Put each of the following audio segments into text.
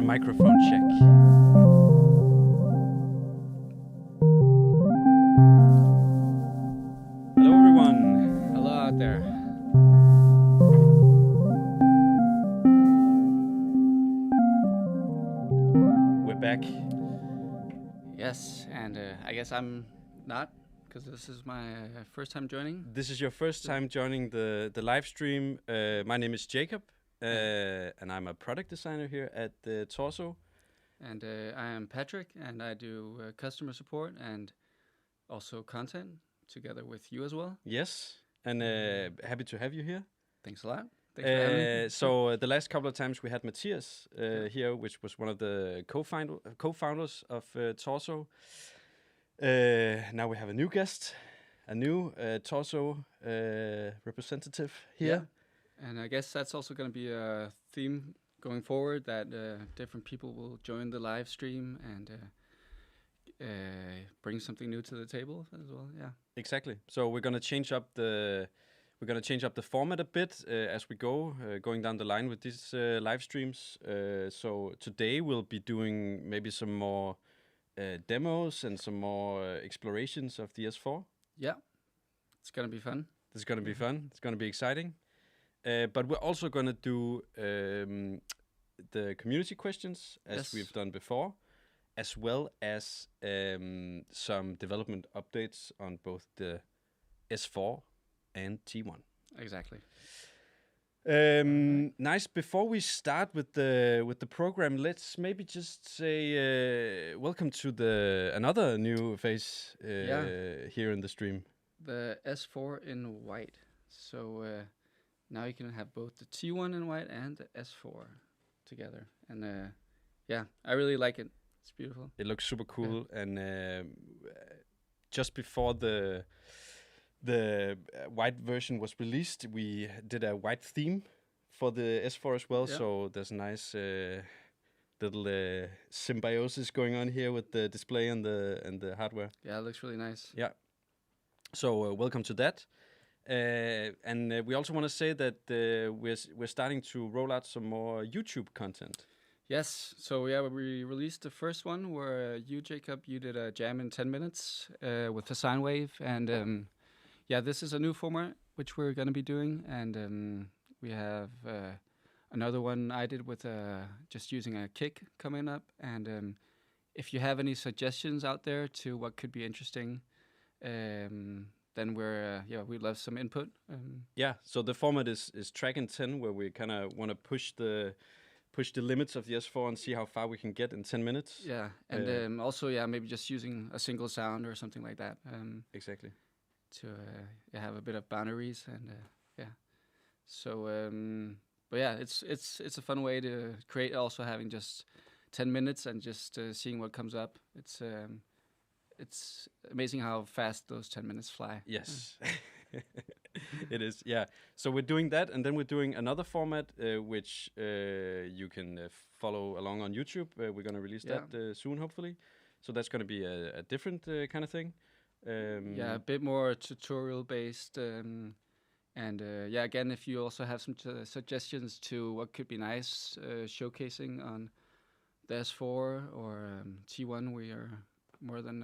Microphone check. Hello everyone. Hello out there. We're back. Yes, and I guess I'm not, because this is my first time joining. This is your first time joining the live stream. My name is Jacob, and I'm a product designer here at Torso. And I am Patrick, and I do customer support and also content together with you as well. Yes, and happy to have you here. Thanks a lot. Thanks for having me. So the last couple of times we had Matthias here, which was one of the co-founders of Torso. Now we have a new guest, a new torso representative here. Yeah. And I guess that's also going to be a theme going forward, that different people will join the live stream and bring something new to the table as well. Yeah. Exactly. So we're gonna change up the format a bit as we go, going down the line with these live streams. So today we'll be doing maybe some more demos and some more explorations of the S4. Yeah. It's going to be fun. It's gonna be fun. It's gonna be exciting. But we're also gonna do the community questions as we've done before, as well as some development updates on both the S4 and T1. Exactly. Nice. Before we start with the program, let's maybe just say welcome to another new face here in the stream. The S4 in white. So now you can have both the T1 in white and the S4 together. And yeah, I really like it. It's beautiful. It looks super cool. Yeah. And just before the white version was released, we did a white theme for the S4 as well. Yeah. So there's a nice little symbiosis going on here with the display and the hardware. Yeah, it looks really nice. Yeah. So welcome to that. And we also want to say that we're starting to roll out some more YouTube content. Yes. So yeah, we released the first one where you, Jacob, you did a jam in 10 minutes with the sine wave. And yeah, this is a new format which we're going to be doing. And we have another one I did with just using a kick coming up. And if you have any suggestions out there to what could be interesting, then we'd love some input. Yeah, so the format is track in 10, where we kind of want to push the limits of the S4 and see how far we can get in 10 minutes. Yeah, and also maybe just using a single sound or something like that. Exactly. To have a bit of boundaries and yeah. So but yeah, it's a fun way to create. Also having just 10 minutes and just seeing what comes up. It's amazing how fast those 10 minutes fly. Yes, it is. Yeah. So we're doing that, and then we're doing another format, which you can follow along on YouTube. We're going to release that soon, hopefully. So that's going to be a different kind of thing. A bit more tutorial based. And again, if you also have some suggestions to what could be nice showcasing on the S4 or T1, we are more than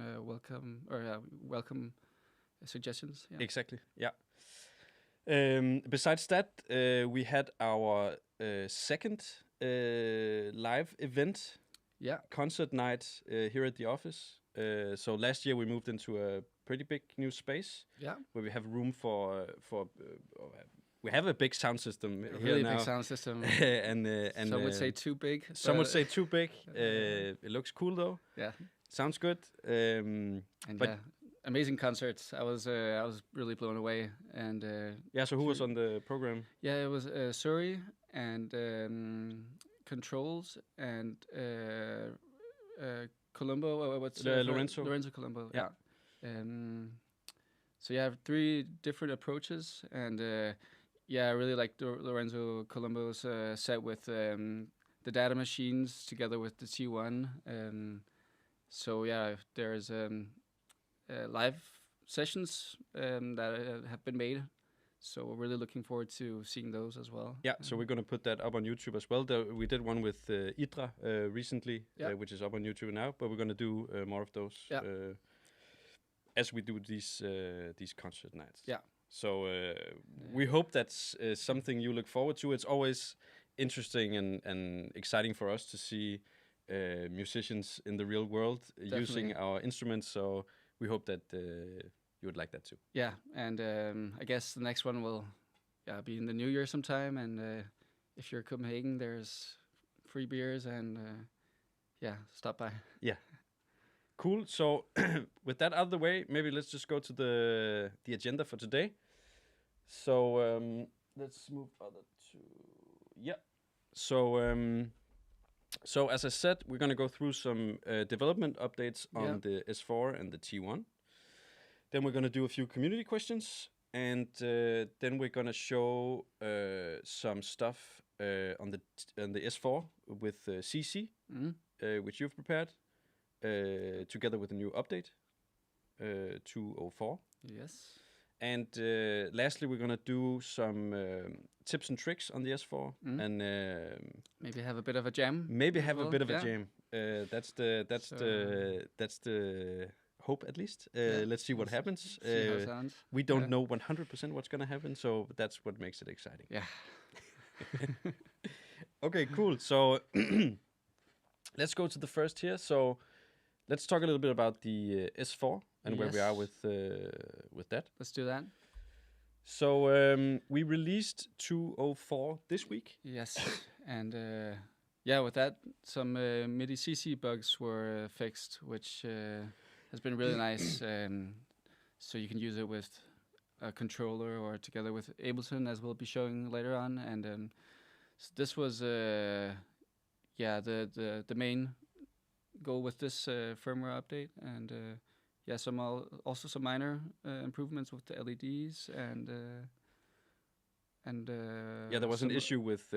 welcome suggestions. Yeah. Exactly. Yeah. Besides that, we had our second live event. Yeah. Concert night here at the office. So last year we moved into a pretty big new space. Yeah. Where we have room for we have a big sound system a here really now. Big sound system. and some would say too big. Some would say too big. It looks cool though. Yeah. Sounds good. Amazing concerts. I was really blown away. And so who was on the program? Yeah, it was Suri and Controls and Colombo. What's Lorenzo? Lorenzo Colombo. Yeah. So you have 3 different approaches, and I really like Lorenzo Colombo's set with the data machines together with the T1. So yeah, there's live sessions that have been made. So we're really looking forward to seeing those as well. Yeah, so we're going to put that up on YouTube as well. We did one with Idra recently, which is up on YouTube now, but we're going to do more of those as we do these concert nights. Yeah. So we hope that's something you look forward to. It's always interesting and exciting for us to see musicians in the real world using our instruments. So we hope that you would like that too. Yeah, and I guess the next one will be in the new year sometime. And if you're Copenhagen, there's free beers and stop by. Yeah. Cool. So with that out of the way, maybe let's just go to the agenda for today. So let's move other to So as I said, we're going to go through some development updates on the S4 and the T1. Then we're gonna do a few community questions, and then we're gonna show some stuff on the S4 with CC, which you've prepared, together with a new update, 204. Yes. And lastly, we're gonna do some tips and tricks on the S4, and maybe have a bit of a jam. Maybe have a bit of a jam. That's the hope, at least. Let's see what happens. See how it sounds. We don't know 100% what's gonna happen, so that's what makes it exciting. Yeah. Okay, cool. So let's go to the first here. So let's talk a little bit about the S4 and where we are with that. Let's do that. So we released 204 this week. Yes, and with that, some MIDI CC bugs were fixed, which has been really nice. So you can use it with a controller or together with Ableton, as we'll be showing later on. And so this was the main goal with this firmware update, and also some minor improvements with the LEDs and there was an issue with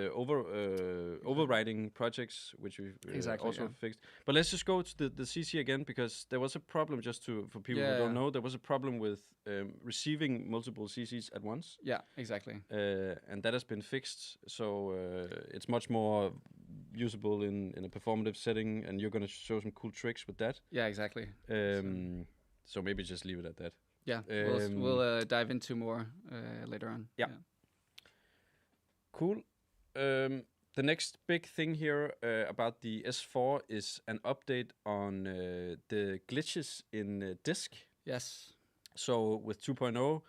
overriding projects, which we also fixed. But let's just go to the CC again, because there was a problem, for people who don't know, there was a problem with receiving multiple CCs at once. Yeah, exactly. And that has been fixed, so it's much more usable in a performative setting, and you're going to show some cool tricks with that. Yeah, exactly. So maybe just leave it at that. Yeah, we'll dive into more later on. Yeah. Cool. The next big thing here about the S4 is an update on the glitches in disk. Yes. So with 2.0,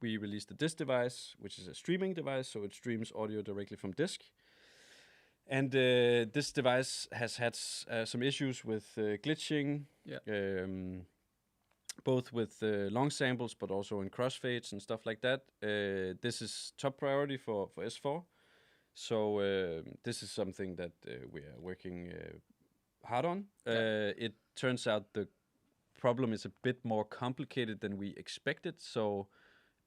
we released the disk device, which is a streaming device, so it streams audio directly from disk. And this device has had some issues with glitching, both with long samples, but also in crossfades and stuff like that. This is top priority for S4. So this is something that we are working hard on. It turns out the problem is a bit more complicated than we expected. So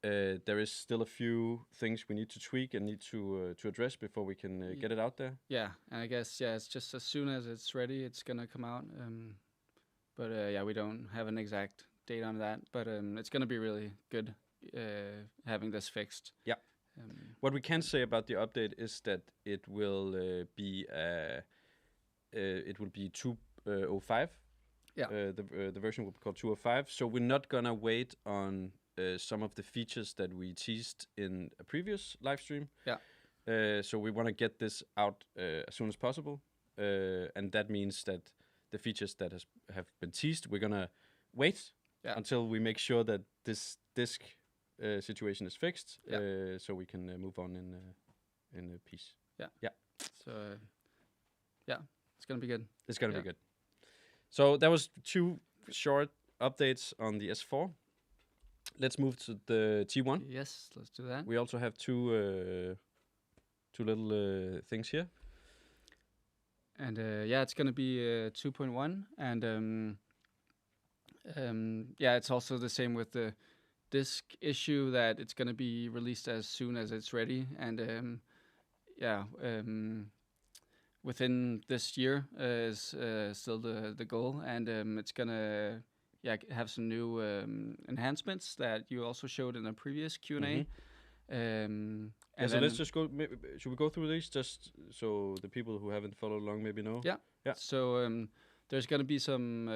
there is still a few things we need to tweak and need to address before we can get it out there. Yeah, and I guess it's just as soon as it's ready, it's gonna come out. But we don't have an exact date on that. But it's gonna be really good having this fixed. Yeah. What we can say about the update is that it will be 205. Yeah. The version will be called 205. So we're not gonna wait on some of the features that we teased in a previous live stream. Yeah. So we want to get this out as soon as possible, and that means that the features that have been teased, we're gonna wait until we make sure that this disk situation is fixed, so we can move on in peace. Yeah. Yeah. So it's gonna be good. It's gonna be good. So that was 2 short updates on the S4. Let's move to the T1. Yes, let's do that. We also have two little things here. And it's gonna be 2.1, and it's also the same with the disk issue, that it's gonna be released as soon as it's ready, and within this year is still the goal, and it's gonna have some new enhancements that you also showed in a previous Q&A. So let's just go. Should we go through these just so the people who haven't followed along maybe know? Yeah. So there's going to be some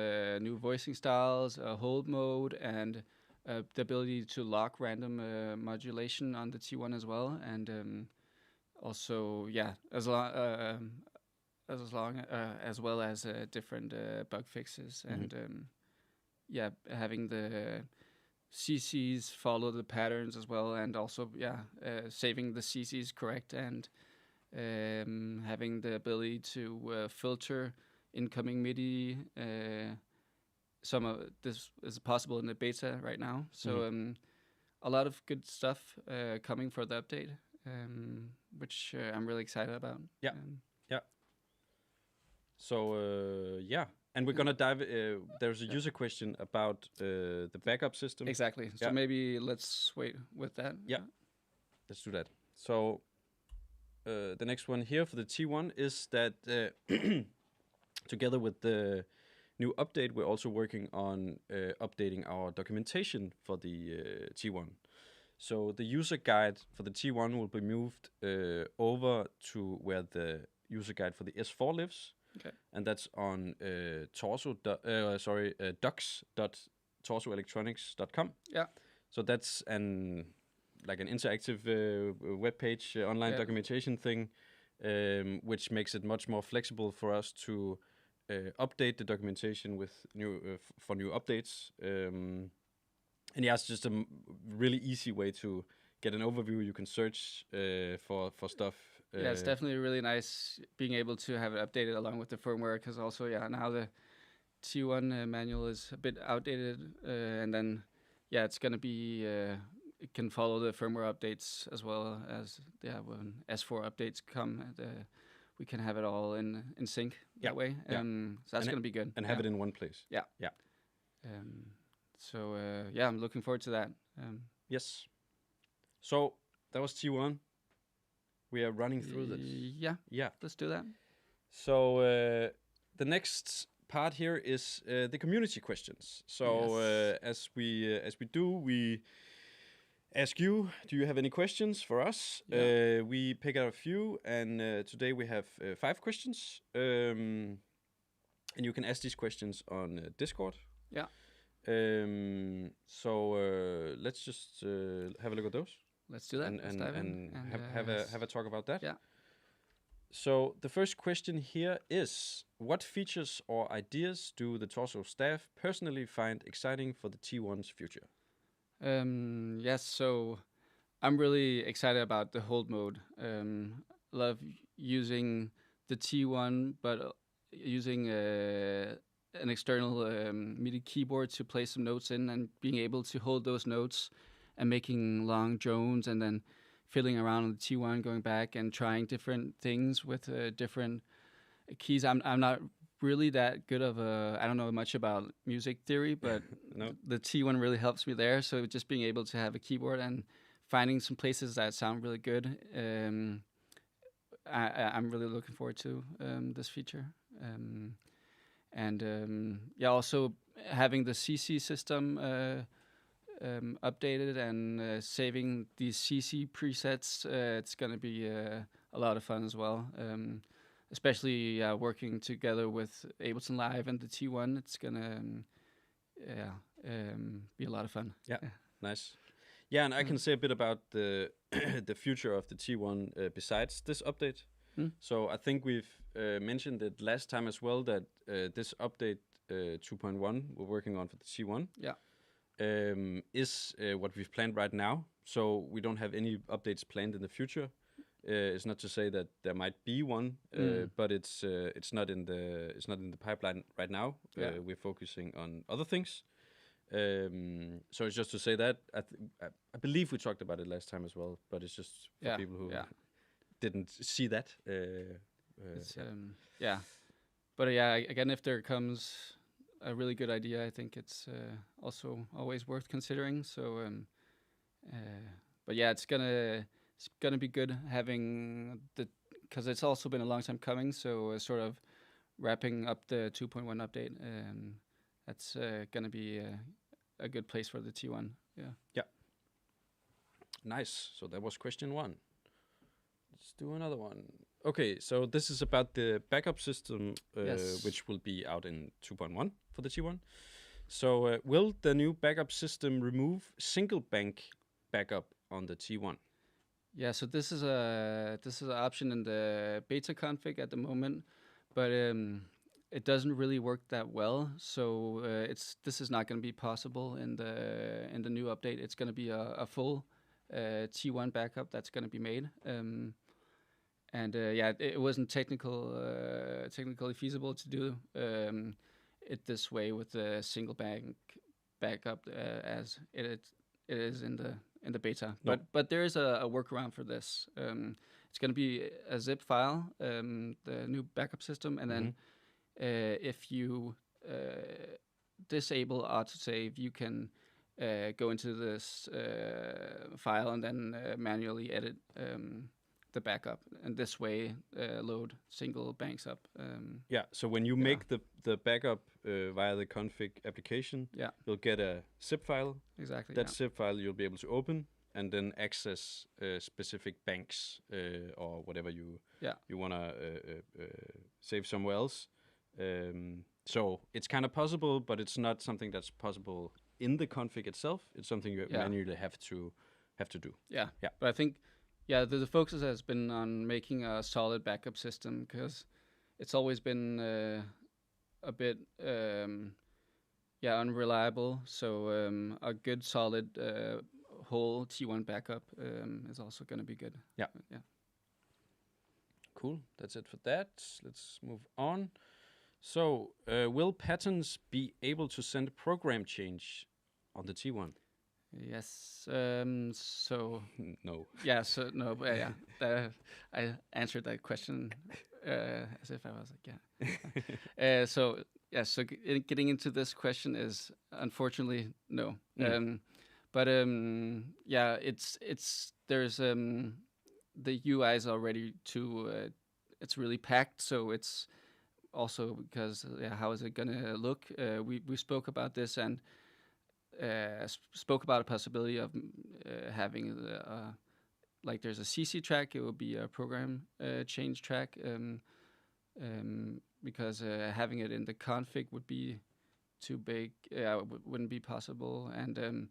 new voicing styles, hold mode, and the ability to lock random modulation on the T1 as well, and also as well as different bug fixes, and having the CCs follow the patterns as well, and also saving the CCs correct, and having the ability to filter incoming MIDI. Some of this is possible in the beta right now, so a lot of good stuff coming for the update, which I'm really excited about. So And we're gonna dive. There's a user question about the backup system. Exactly. So maybe let's wait with that. Yeah. Let's do that. So the next one here for the T1 is that together with the new update, we're also working on updating our documentation for the T1. So the user guide for the T1 will be moved over to where the user guide for the S4 lives. Okay. And that's on docs.torsoelectronics.com. Yeah. So that's an interactive web page online documentation thing, which makes it much more flexible for us to update the documentation with new updates. And yeah, it's just a really easy way to get an overview. You can search for stuff. Yeah, it's definitely really nice being able to have it updated along with the firmware, because also, now the T1 manual is a bit outdated, and then, it's going to be, it can follow the firmware updates as well as, when S4 updates come, we can have it all in sync that way. So that's going to be good. And have it in one place. Yeah. Yeah. So, I'm looking forward to that. Yes. So that was T1. We are running through this. Yeah. Let's do that. So the next part here is the community questions. So as we do, we ask you, do you have any questions for us? Yeah. We pick out a few, and today we have 5 questions. And you can ask these questions on Discord. Yeah. So let's just have a look at those. Let's do that. And have a talk about that. Yeah. So the first question here is, what features or ideas do the Torso staff personally find exciting for the T1's future? Yes, so I'm really excited about the hold mode. Love using the T1, but using an external MIDI keyboard to play some notes in, and being able to hold those notes and making long drones, and then fiddling around on the T1, going back and trying different things with different keys. I'm not really that good of I don't know much about music theory, but No. The T1 really helps me there. So just being able to have a keyboard and finding some places that sound really good, I'm really looking forward to this feature. Also having the CC system updated and saving these CC presets, it's going to be a lot of fun as well. Especially working together with Ableton Live and the T1, it's going to be a lot of fun. Yeah, nice. Yeah, and I can say a bit about the the future of the T1 besides this update. So I think we've mentioned it last time as well, that this update 2.1 we're working on for the T1 is what we've planned right now. So we don't have any updates planned in the future. It's not to say that there might be one, but it's not in the pipeline right now. We're focusing on other things. So it's just to say that I believe we talked about it last time as well, but it's just for people who didn't see that. But again, if there comes a really good idea, I think it's also always worth considering. So, it's gonna be good having because it's also been a long time coming. So sort of wrapping up the 2.1 update, that's gonna be a good place for the T1. Yeah. Nice. So that was question 1. Let's do another one. Okay, so this is about the backup system, which will be out in 2.1 for the T1. So will the new backup system remove single bank backup on the T1? Yeah, so this is an option in the beta config at the moment, but it doesn't really work that well. So this is not going to be possible in the new update. It's going to be a full T1 backup that's going to be made. It wasn't technically feasible to do it this way with the single bank backup as it is in the beta. No. But there is a workaround for this. It's going to be a zip file, the new backup system, and then if you disable autosave, you can go into this file and then manually edit the backup, and this way load single banks up. So when you make the backup via the config application, you'll get a zip file. Exactly. That zip file you'll be able to open and then access specific banks or whatever you want to save somewhere else. So it's kind of possible, but it's not something that's possible in the config itself. It's something you manually have to do. Yeah. But I think, the focus has been on making a solid backup system, because it's always been a bit unreliable. So a good solid whole T1 backup is also going to be good. Yeah. Cool. That's it for that. Let's move on. So, will patterns be able to send a program change on the T1? Yes. So no. Yeah. So no. But I answered that question as if I was like, So getting into this question is unfortunately no. But it's there's the UI is already too. It's really packed, so it's also because how is it gonna look? We spoke about this and spoke about a possibility of having like there's a CC track. It would be a program change track, because having it in the config would be too big. Wouldn't be possible. And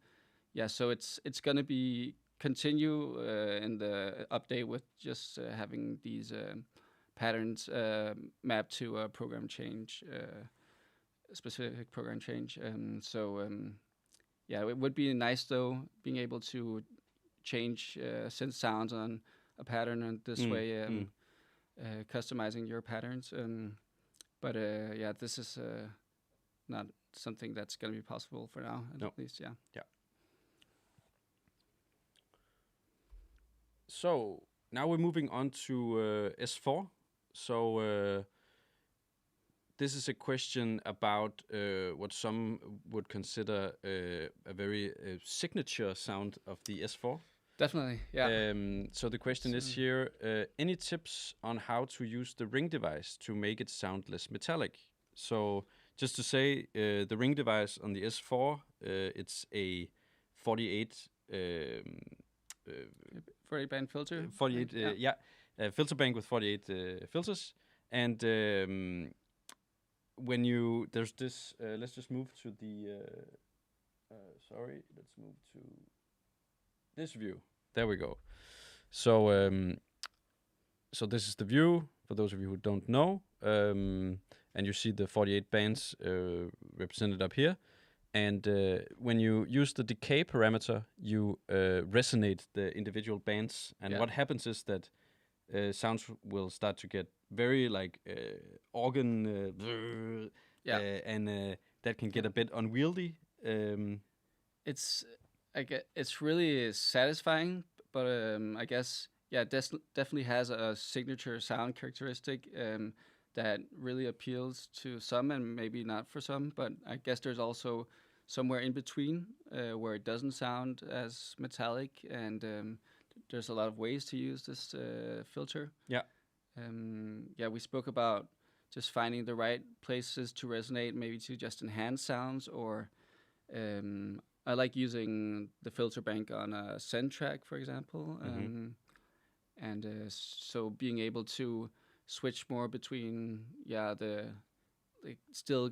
so it's gonna be continue in the update with just having these patterns mapped to a program change, specific program change. It would be nice though being able to change synth sounds on a pattern, and this way customizing your patterns. But this is not something that's going to be possible for now, at least. Yeah. So now we're moving on to S4. So this is a question about what some would consider a very signature sound of the S4. Definitely, yeah. So the question is here, any tips on how to use the ring device to make it sound less metallic? So just to say, the ring device on the S4, it's a 48... 48 band filter. 48, filter bank with 48 filters. And when you, there's this, let's just move to the, let's move to this view. There we go. So, so this is the view, for those of you who don't know. And you see the 48 bands represented up here. And when you use the decay parameter, you resonate the individual bands. And what happens is that sounds will start to get very like organ, and that can get a bit unwieldy. It's really satisfying, but I guess definitely has a signature sound characteristic that really appeals to some and maybe not for some. But I guess there's also somewhere in between where it doesn't sound as metallic, and there's a lot of ways to use this filter. We spoke about just finding the right places to resonate, maybe to just enhance sounds, or I like using the filter bank on a send track, for example. So being able to switch more between still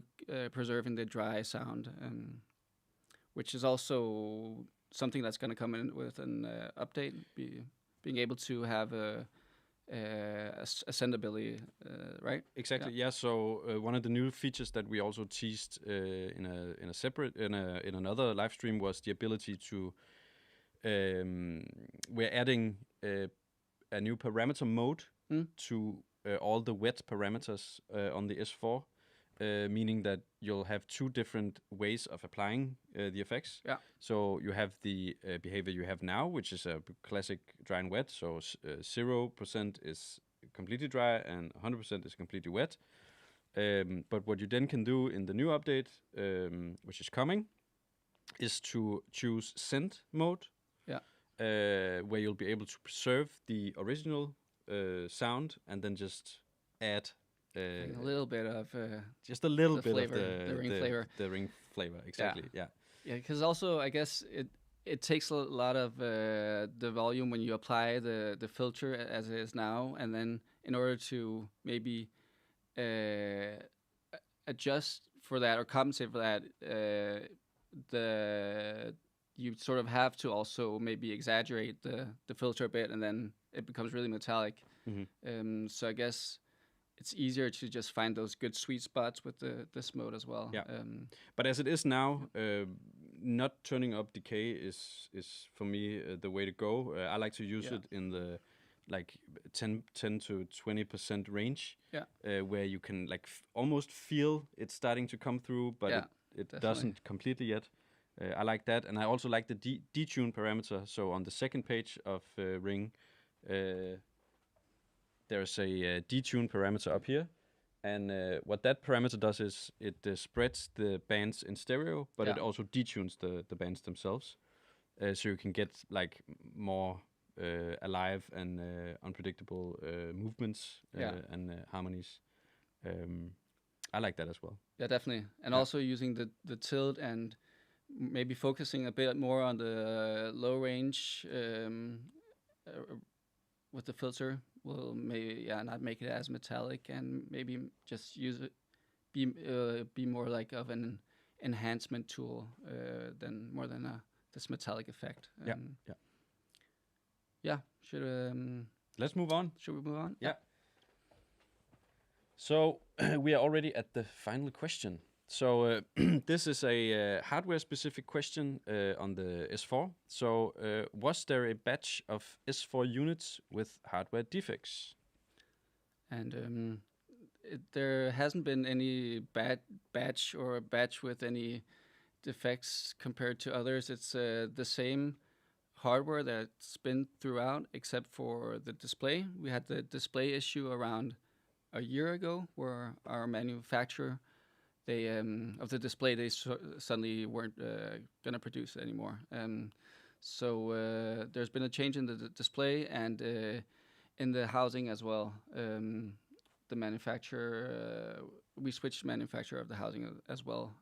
preserving the dry sound, which is also something that's going to come in with an update. Being able to have a sendability, right? Exactly. Yeah. So one of the new features that we also teased in another live stream was the ability to we're adding a new parameter mode to all the wet parameters on the S4, meaning that you'll have two different ways of applying the effects. So you have the behavior you have now, which is a classic dry and wet. So 0% is completely dry and 100% is completely wet. But what you then can do in the new update, which is coming, is to choose send mode, where you'll be able to preserve the original sound and then just add a little bit of just a little bit flavor, of the ring flavor. The ring flavor, exactly. Yeah. Because also I guess it takes a lot of the volume when you apply the filter as it is now, and then in order to maybe adjust for that or compensate for that, you sort of have to also maybe exaggerate the filter a bit, and then it becomes really metallic. Mm-hmm. So I guess it's easier to just find those good sweet spots with this mode as well. Yeah. But as it is now, not turning up decay is for me the way to go. I like to use it in the like 10 to 20% range, where you can like almost feel it starting to come through, but it doesn't completely yet. I like that, and I also like the detune parameter. So on the second page of Ring, there's a detune parameter up here, and what that parameter does is it spreads the bands in stereo, but it also detunes the bands themselves, so you can get like more alive and unpredictable movements and harmonies. I like that as well. Yeah, definitely, and also using the tilt and maybe focusing a bit more on the low range with the filter will maybe not make it as metallic, and maybe just use it be more like of an enhancement tool than this metallic effect. Should let's move on. Should we move on? Yeah. So we are already at the final question. So this is a hardware-specific question on the S4. So was there a batch of S4 units with hardware defects? And there hasn't been any batch or a batch with any defects compared to others. It's the same hardware that's been throughout, except for the display. We had the display issue around a year ago, where our manufacturer of the display, they suddenly weren't going to produce it anymore. So there's been a change in the display and in the housing as well. The manufacturer, we switched manufacturer of the housing as well.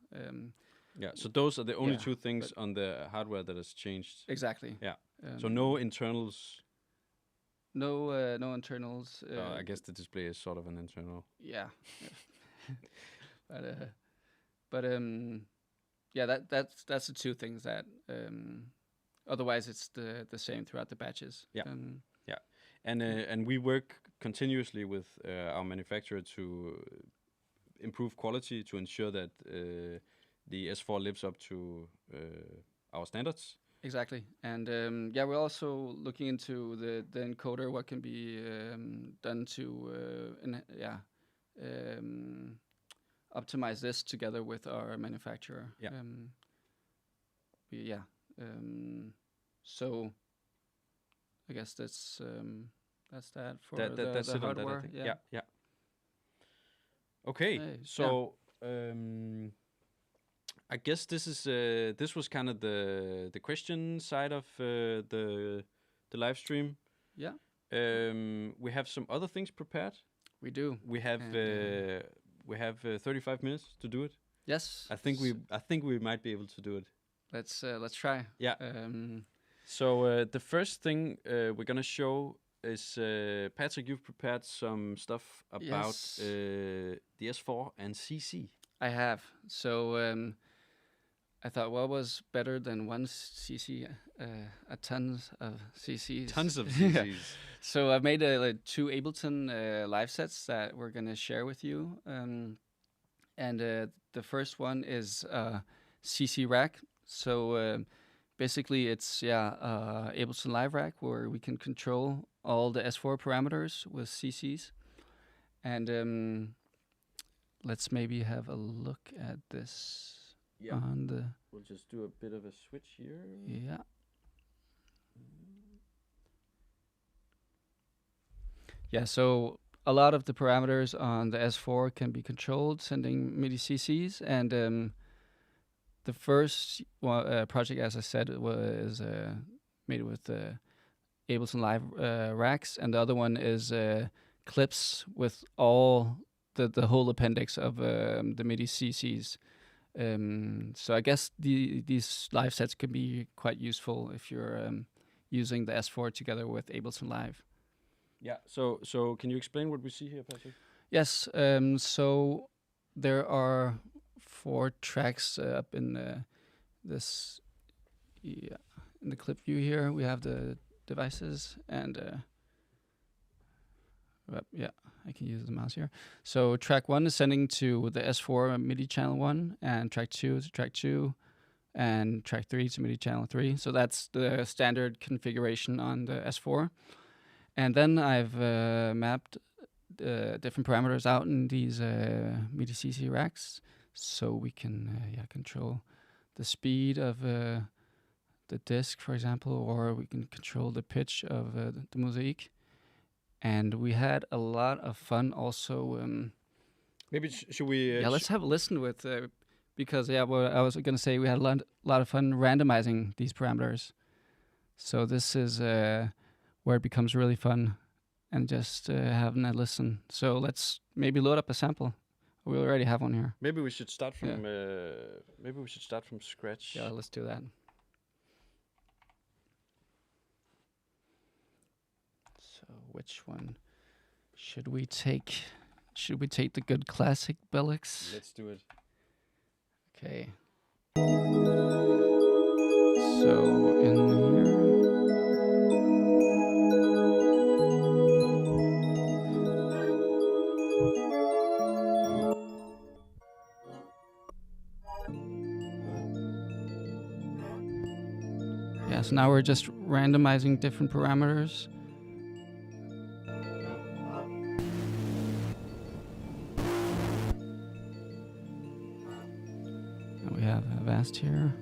So those are the only two things on the hardware that has changed. Exactly. Yeah. So no internals. No internals. I guess the display is sort of an internal. Yeah. That's the two things that. Otherwise, it's the same throughout the batches. Yeah. And we work continuously with our manufacturer to improve quality, to ensure that the S4 lives up to our standards. Exactly. And we're also looking into the encoder, what can be done to optimize this together with our manufacturer. So I guess that's that for the hardware. Yeah. Okay, so I guess this was kind of the question side of the live stream. Yeah. We have some other things prepared. We do. We have 35 minutes to do it. Yes. I think we might be able to do it. Let's try. Yeah. So the first thing we're gonna show is Patrick. You've prepared some stuff about the S4 and CC. I have. So I thought, what was better than one CC? A tons of CCs. Tons of CCs. So I've made two Ableton live sets that we're gonna share with you. And the first one is CC Rack. So basically, it's Ableton Live Rack, where we can control all the S4 parameters with CCs. And let's maybe have a look at this. Yeah. On the. We'll just do a bit of a switch here. Yeah. Yeah. So a lot of the parameters on the S4 can be controlled sending MIDI CCs, and the first project, as I said, was made with Ableton Live racks, and the other one is clips with all the whole appendix of the MIDI CCs. So I guess these live sets can be quite useful if you're using the S4 together with Ableton Live. Yeah. So can you explain what we see here, Patrick? Yes. So there are 4 tracks up in this. Yeah, in the clip view here, we have the devices and. Yeah, I can use the mouse here. So track 1 is sending to the S4 MIDI channel 1, and track 2 to track 2, and track 3 to MIDI channel 3. So that's the standard configuration on the S4. And then I've mapped different parameters out in these MIDI CC racks, so we can control the speed of the disc, for example, or we can control the pitch of the mosaic. And we had a lot of fun also. Maybe should we? Let's have a listen with, because well, I was going to say we had a lot of fun randomizing these parameters. So this is where it becomes really fun, and just having a listen. So let's maybe load up a sample. We already have one here. Maybe we should start from. Maybe we should start from scratch. Yeah, let's do that. So which one should we take? Should we take the good classic Bellix? Let's do it. Okay. So in here. Yeah, so now we're just randomizing different parameters. And we have Avast here.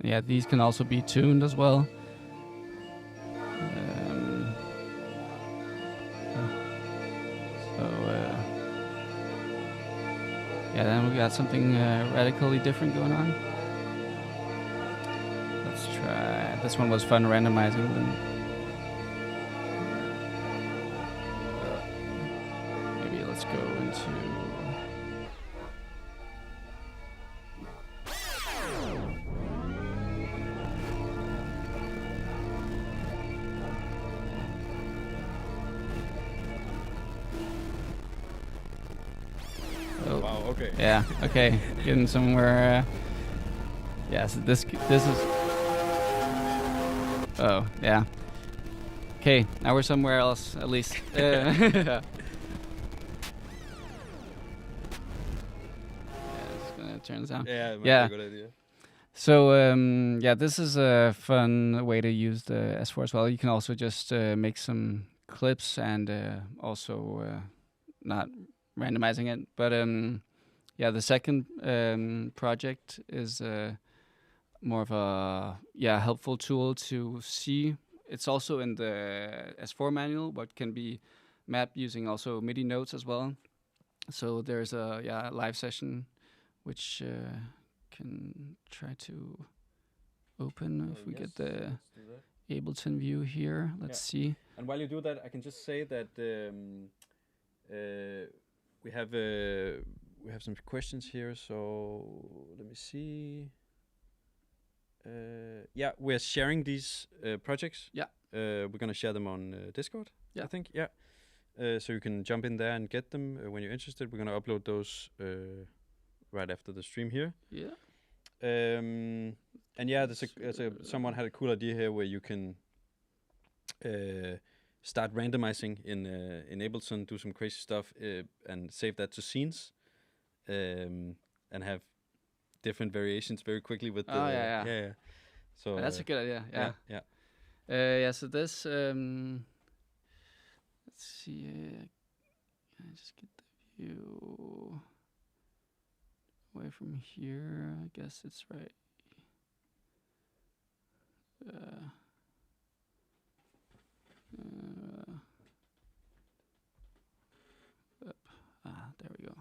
Yeah, these can also be tuned as well. Yeah, then we got something radically different going on. Let's try. This one was fun randomizing them. Maybe let's go into. Oh. Wow. Okay. Yeah. Okay. Getting somewhere. Yeah. So this is. Oh yeah. Okay. Now we're somewhere else at least. Yeah, just gonna turn this down. Yeah. Yeah. Be a good idea. So yeah, this is a fun way to use the S4 as well. You can also just make some clips and also not randomizing it. But yeah, the second project is more of a helpful tool to see. It's also in the S4 manual, but can be mapped using also MIDI notes as well. So there's a live session which can try to open if we get the Ableton view here. Let's see. And while you do that, I can just say that we have some questions here. So let me see. Yeah, we're sharing these projects. Yeah. We're gonna share them on Discord. Yeah. I think. Yeah. So you can jump in there and get them when you're interested. We're gonna upload those right after the stream here. Yeah. And yeah, someone had a cool idea here where you can start randomizing in Ableton, do some crazy stuff, and save that to scenes, and have different variations very quickly with the yeah. So that's a good idea. Yeah. Yeah. So this let's see. Can I just get the view away from here? I guess it's right. There we go.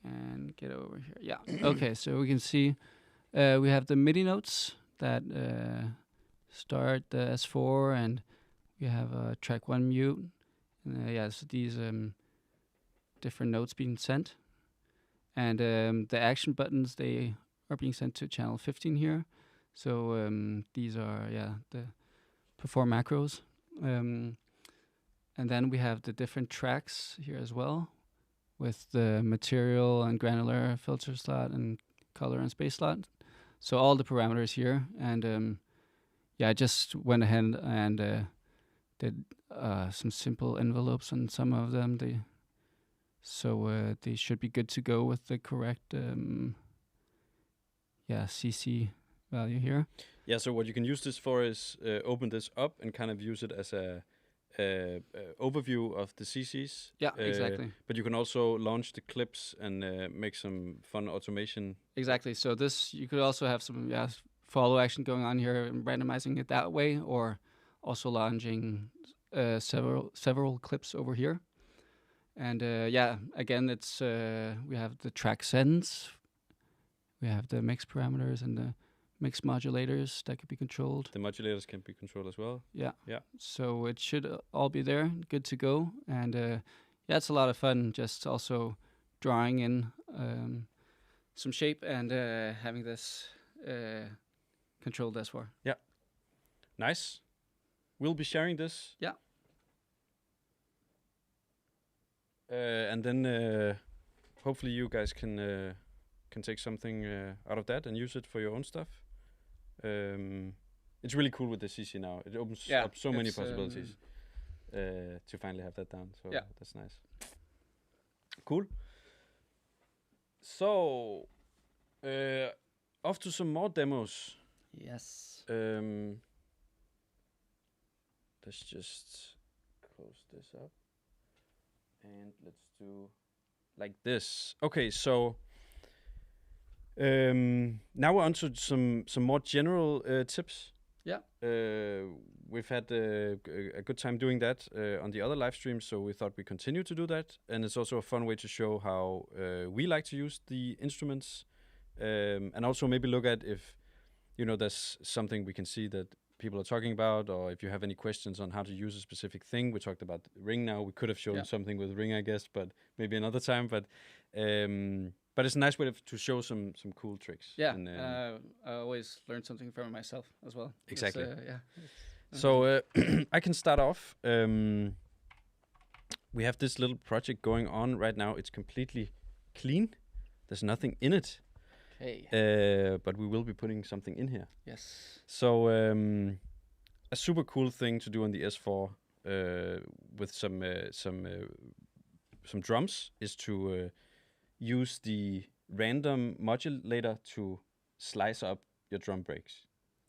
And get over here. Yeah. Okay, so we can see we have the MIDI notes that start the S4, and we have track 1 mute. So these different notes being sent. And the action buttons, they are being sent to channel 15 here. So these are, the perform macros. And then we have the different tracks here as well, with the material and granular filter slot and color and space slot. So all the parameters here. And I just went ahead and did some simple envelopes on some of them. They should be good to go with the correct CC value here. Yeah, so what you can use this for is open this up and kind of use it as a overview of the CCs. Yeah, exactly. But you can also launch the clips and make some fun automation. Exactly. So this, you could also have some follow action going on here and randomizing it that way, or also launching several clips over here. And again, it's we have the track sends, we have the mix parameters and the mix modulators that can be controlled. The modulators can be controlled as well. Yeah. Yeah. So it should all be there, good to go. And it's a lot of fun just also drawing in some shape and having this controlled S4. Yeah. Nice. We'll be sharing this. Yeah. And then hopefully you guys can take something out of that and use it for your own stuff. It's really cool with the CC now. It opens up so many possibilities to finally have that down. So that's nice. Cool. So off to some more demos. Yes. Let's just close this up. And let's do like this. Okay, so now we're on to some more general tips. Yeah. We've had a good time doing that on the other live streams, so we thought we'd continue to do that. And it's also a fun way to show how we like to use the instruments, and also maybe look at if, there's something we can see that people are talking about, or if you have any questions on how to use a specific thing. We talked about Ring now. We could have shown something with Ring, I guess, but maybe another time. But it's a nice way to show some cool tricks. Yeah, and, I always learn something from myself as well. Exactly. So I can start off. We have this little project going on right now. It's completely clean. There's nothing in it. Okay. But we will be putting something in here. Yes. So a super cool thing to do on the S4 with some drums is to use the random modulator to slice up your drum breaks.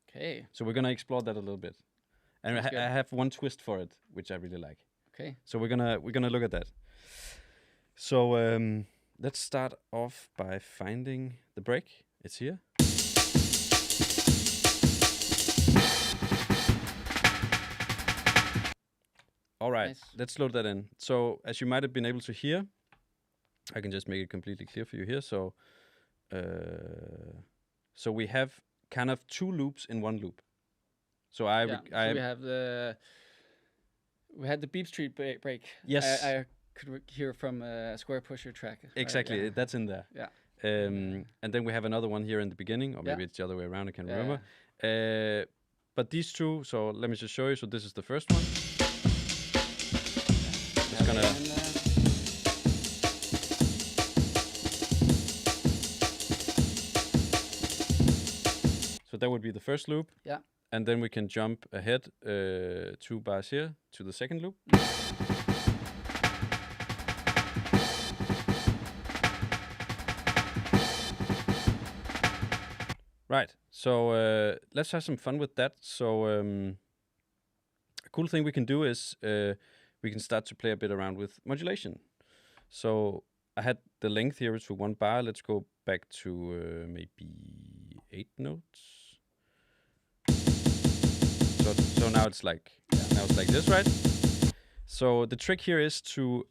Okay. So we're gonna explore that a little bit, and I have one twist for it, which I really like. Okay. So we're gonna look at that. So let's start off by finding the break. It's here. All right, nice. Let's load that in. So as you might have been able to hear, I can just make it completely clear for you here. So we have kind of two loops in one loop. So we had the Beep Street break. Yes. I could hear from a Square Pusher track. Exactly, right? That's in there. Yeah. And then we have another one here in the beginning, or maybe it's the other way around, I can't remember. But these two, so let me just show you. So this is the first one. Just gonna... So that would be the first loop. Yeah. And then we can jump ahead 2 bars here to the second loop. Right, so let's have some fun with that. So a cool thing we can do is we can start to play a bit around with modulation. So I had the length here to 1 bar. Let's go back to maybe 8 notes. So now it's like... Yeah. Now it's like this, right? So the trick here is to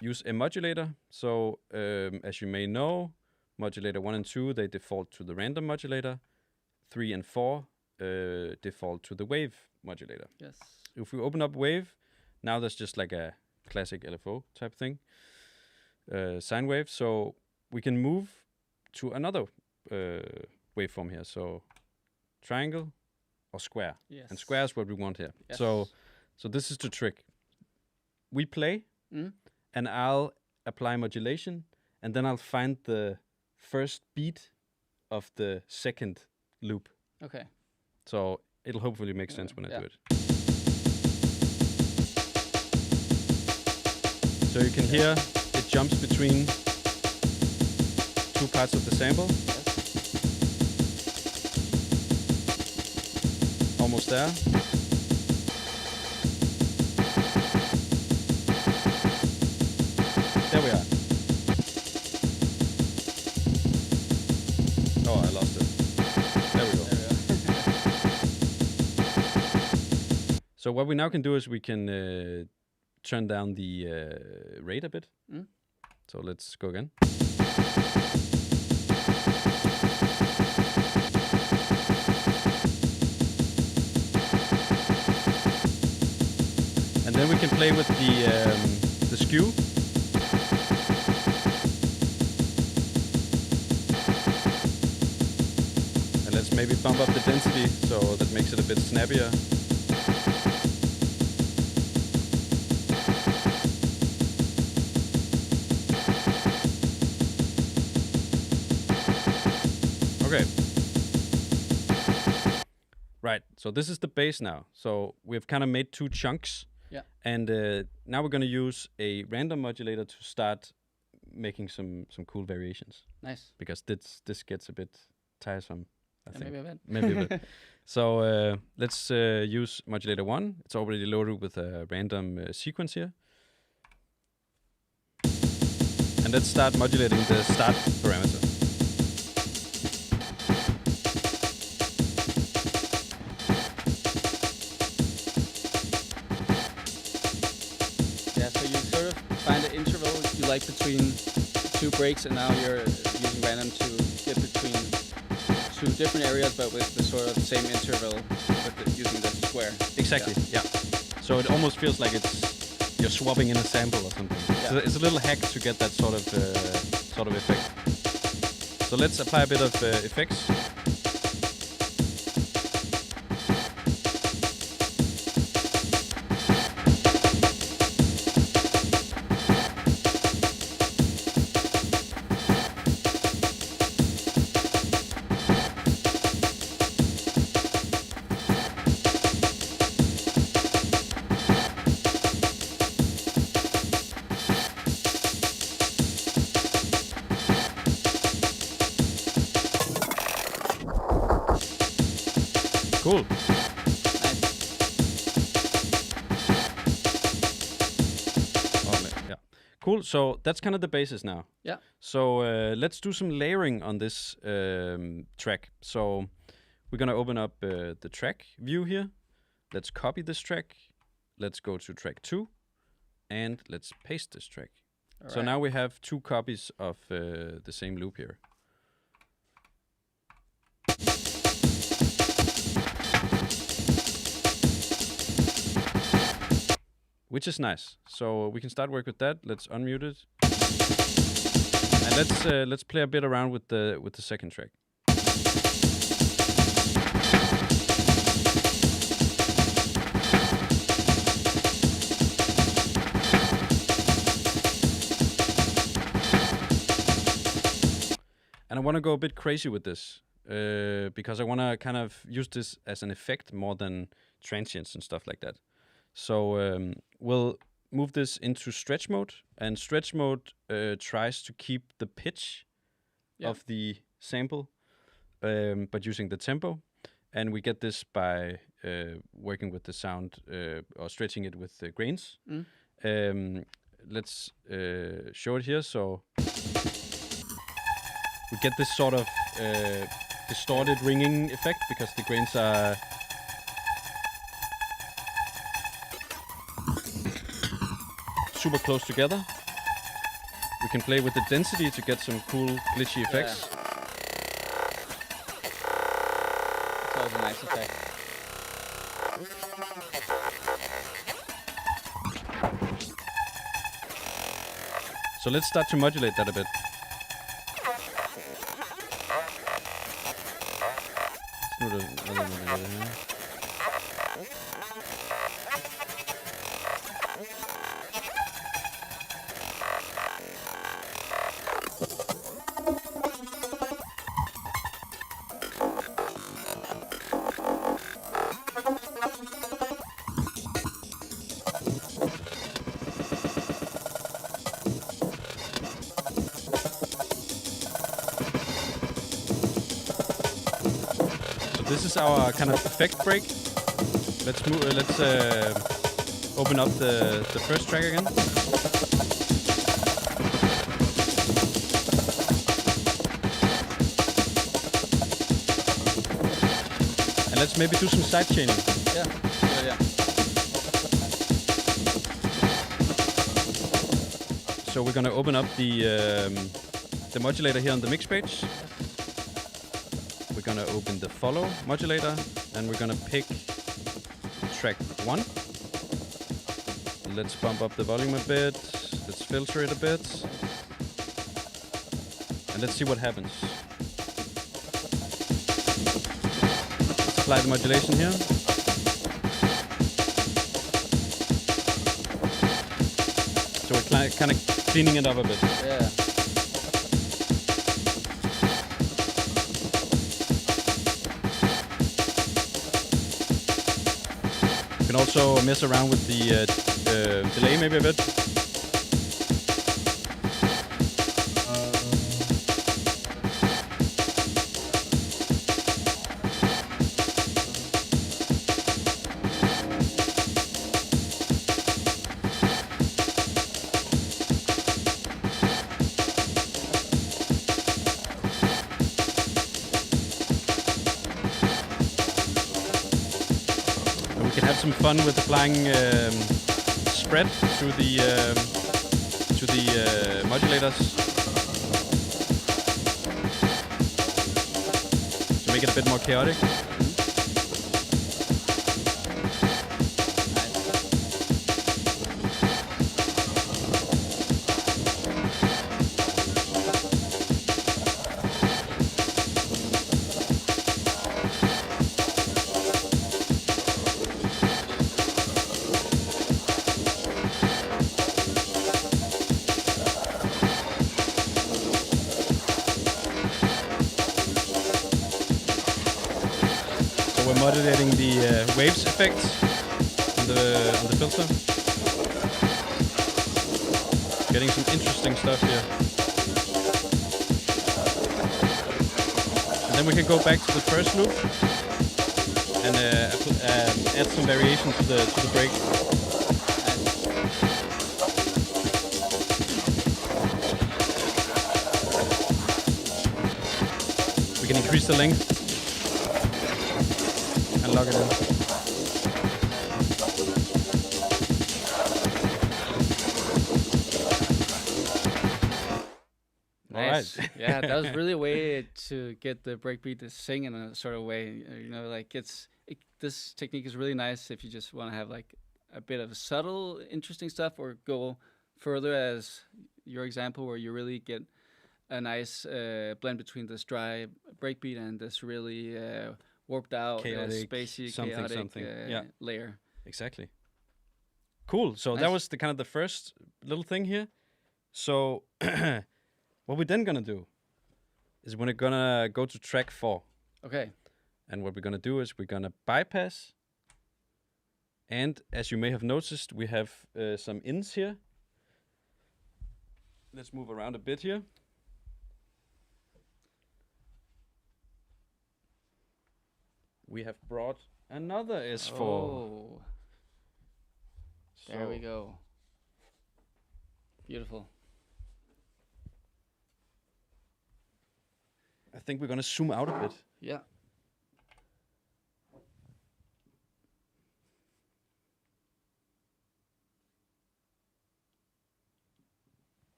use a modulator. So as you may know, modulator 1 and 2, they default to the random modulator. 3 and 4 default to the wave modulator. Yes. If we open up wave, now there's just like a classic LFO type thing, sine wave. So we can move to another waveform here. So triangle or square. Yes. And square is what we want here. Yes. So this is the trick. We play, and I'll apply modulation, and then I'll find the first beat of the second loop. Okay. So it'll hopefully make sense when I do it. So you can hear it jumps between two parts of the sample. Yes. Almost there. There we are. Oh, I lost it. There we go. So what we now can do is we can turn down the rate a bit. So let's go again. And then we can play with the skew. And let's maybe bump up the density so that makes it a bit snappier. Okay. Right, so this is the bass now. So we've kind of made two chunks. Yeah. And now we're going to use a random modulator to start making some cool variations. Nice. Because this gets a bit tiresome, I think. Maybe a bit. Maybe a bit. So let's use modulator 1. It's already loaded with a random sequence here. And let's start modulating the start parameter. Yeah, so you sort of find an interval you like between two breaks, and now you're using random to get between two different areas, but with the sort of same interval with using the square. Exactly, yeah. So it almost feels like you're swapping in a sample or something. Yeah. So it's a little hack to get that sort of effect. So let's apply a bit of effects. Cool. Nice. Oh, man, yeah. Cool. So that's kind of the basis now. Yeah. So let's do some layering on this track. So we're gonna open up the track view here. Let's copy this track. Let's go to track 2, and let's paste this track. All So right. now we have two copies of the same loop here. Which is nice. So we can start work with that. Let's unmute it, and let's play a bit around with the second track. And I want to go a bit crazy with this because I want to kind of use this as an effect more than transients and stuff like that. So we'll move this into stretch mode, and stretch mode tries to keep the pitch of the sample, but using the tempo. And we get this by working with the sound or stretching it with the grains. Let's show it here. So we get this sort of distorted ringing effect because the grains are super close together. We can play with the density to get some cool glitchy effects. It's always a nice effect. So let's start to modulate that a bit. This is our kind of effect break. Let's move. Let's open up the first track again. And let's maybe do some side chaining. Yeah. So we're gonna open up the modulator here on the mix page. We're gonna open the follow modulator and we're gonna pick track 1. Let's bump up the volume a bit. Let's filter it a bit. And let's see what happens. Let's apply the modulation here. So we're kind of cleaning it up a bit. Yeah. You can also mess around with the delay maybe a bit. We can have some fun with applying spread to the modulators to make it a bit more chaotic. We're modulating the waves effect on the filter. Getting some interesting stuff here. And then we can go back to the first loop and add some variation to the break. We can increase the length. Log it in. Nice. Right. Yeah, that was really a way to get the breakbeat to sing in a sort of way. You know, like this technique is really nice if you just want to have like a bit of subtle, interesting stuff, or go further as your example where you really get a nice blend between this dry breakbeat and this really warped out, chaotic, spacey, chaotic layer. Exactly. Cool. So that was the kind of the first little thing here. So what we're then gonna do is we're gonna go to track 4. Okay. And what we're gonna do is we're gonna bypass. And as you may have noticed, we have some ins here. Let's move around a bit here. We have brought another S4. Oh. There we go. Beautiful. I think we're gonna zoom out a bit. Yeah.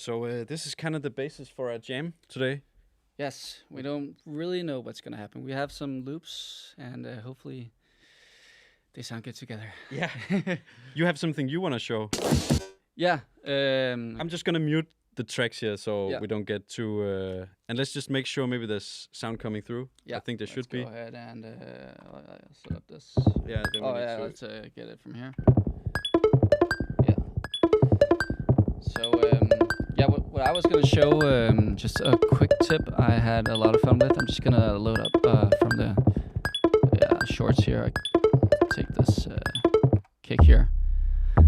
So this is kind of the basis for our jam today. Yes, we don't really know what's gonna happen. We have some loops, and hopefully they sound good together. Yeah. You have something you want to show. Yeah. I'm just gonna mute the tracks here so Yeah. we don't get too. And let's just make sure maybe there's sound coming through. Yeah, I think there should be. Go ahead and I'll set up this. Yeah. Then we need to. Let's get it from here. Yeah. So what I was gonna show, just a quick tip I had a lot of fun with. I'm just gonna load up from the shorts here. I take this kick here.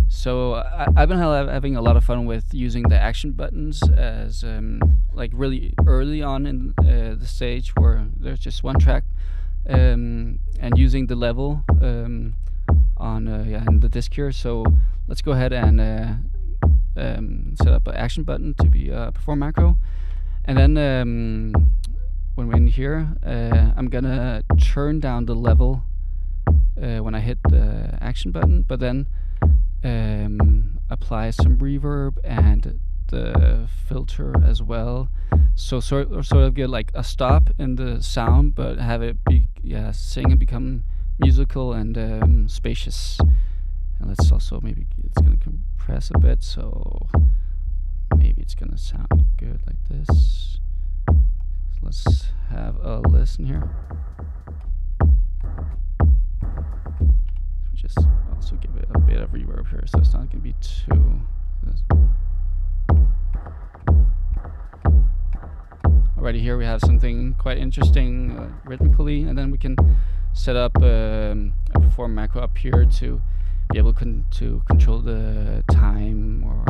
So I've been having a lot of fun with using the action buttons as like really early on in the stage where there's just one track, and using the level on in the disc here. So let's go ahead and set up an action button to be a perform macro, and then when we're in here, I'm gonna turn down the level when I hit the action button, but then apply some reverb and the filter as well, so sort of get like a stop in the sound, but have it be sing and become musical and spacious. And let's also maybe it's gonna compress a bit, so maybe it's gonna sound good like this. So let's have a listen here. Just also give it a bit of reverb here, so it's not gonna be too. Already here we have something quite interesting rhythmically, and then we can set up a perform macro up here to be able to control the time, or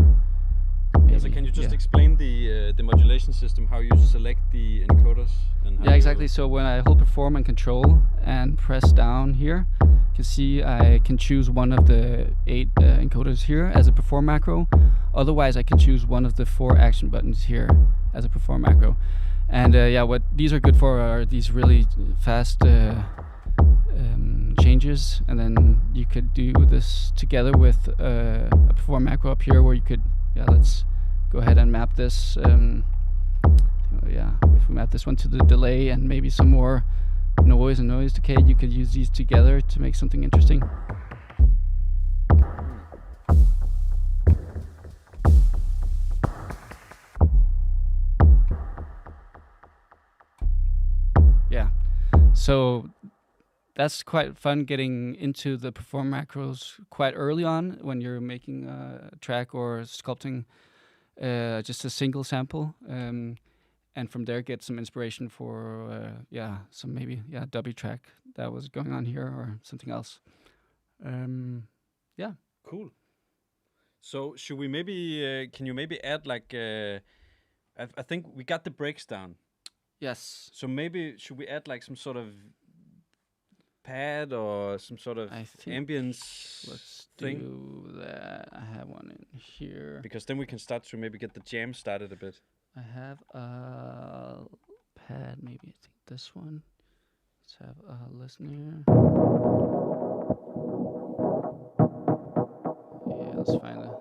maybe, so can you just explain the modulation system, how you select the encoders? And how exactly. So when I hold perform and control and press down here, you can see I can choose one of the 8 encoders here as a perform macro. Otherwise I can choose one of the 4 action buttons here as a perform macro. And what these are good for are these really fast changes, and then you could do this together with a perform macro up here, where you could let's go ahead and map this. If we map this one to the delay and maybe some more noise and noise decay, you could use these together to make something interesting. Yeah, so that's quite fun, getting into the perform macros quite early on when you're making a track or sculpting just a single sample, and from there get some inspiration for some maybe dubby track that was going on here or something else. Cool. So should we maybe can you maybe add like I think we got the breaks down. Yes. So maybe should we add like some sort of pad or some sort of ambience thing? Do that. I have one in here. Because then we can start to maybe get the jam started a bit. I have a pad, maybe I think this one. Let's have a listener. Yeah, let's find it.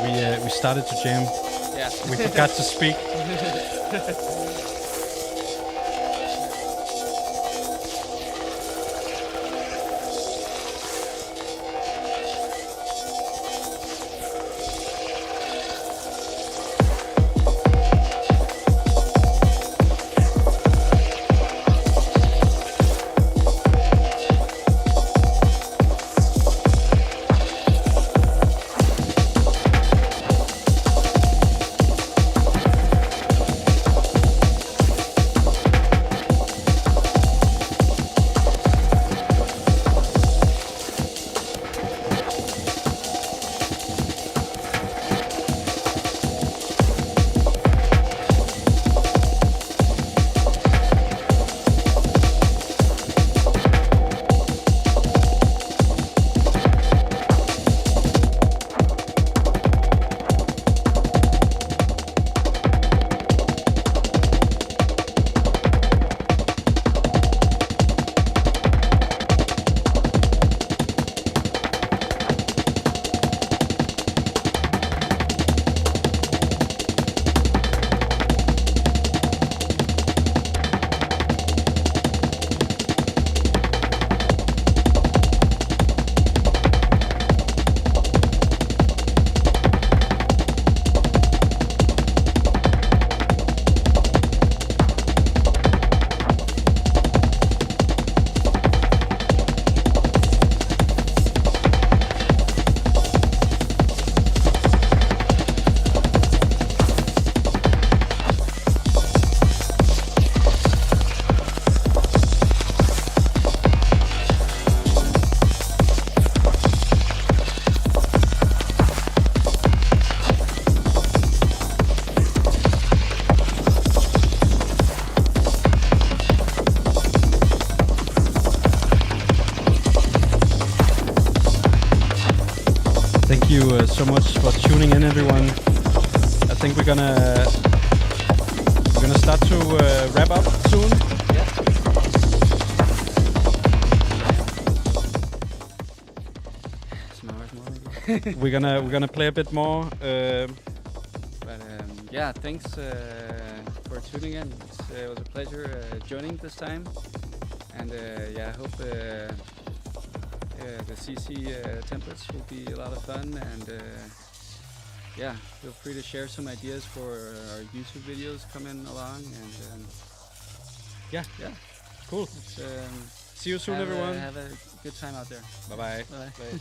We started to jam. Yeah. We forgot to speak. Thank you so much for tuning in, everyone. I think we're gonna start to wrap up soon. Yeah. Some hours more, maybe. we're gonna play a bit more. Yeah, thanks for tuning in. It was a pleasure joining this time, and yeah, I hope the CC templates will be a lot of fun, and yeah, feel free to share some ideas for our YouTube videos coming along, and yeah, cool. See you soon, everyone. Have a good time out there. Bye-bye. Bye. Bye.